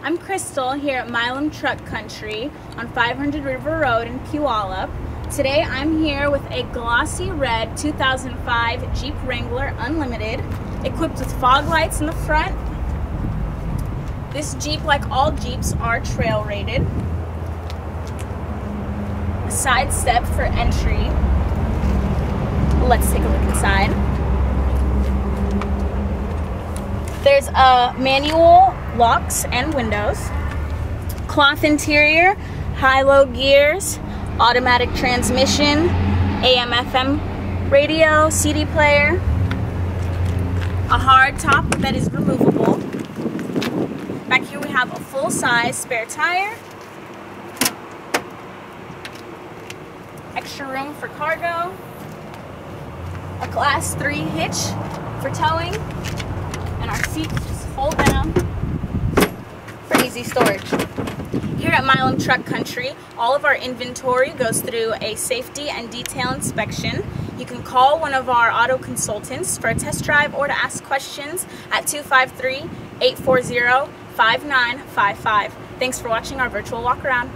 I'm Crystal here at Milam Truck Country on 500 River Road in Puyallup. Today I'm here with a glossy red 2005 Jeep Wrangler Unlimited equipped with fog lights in the front. This Jeep, like all Jeeps, are trail rated. A side step for entry. Let's take a look inside. There's a manual locks and windows, cloth interior, high-low gears, automatic transmission, AM/FM radio, CD player, a hard top that is removable. Back here we have a full-size spare tire, extra room for cargo, a Class 3 hitch for towing, and our seats just fold down for easy storage. Here at Milam Truck Country, all of our inventory goes through a safety and detail inspection. You can call one of our auto consultants for a test drive or to ask questions at 253-840-5955. Thanks for watching our virtual walk around.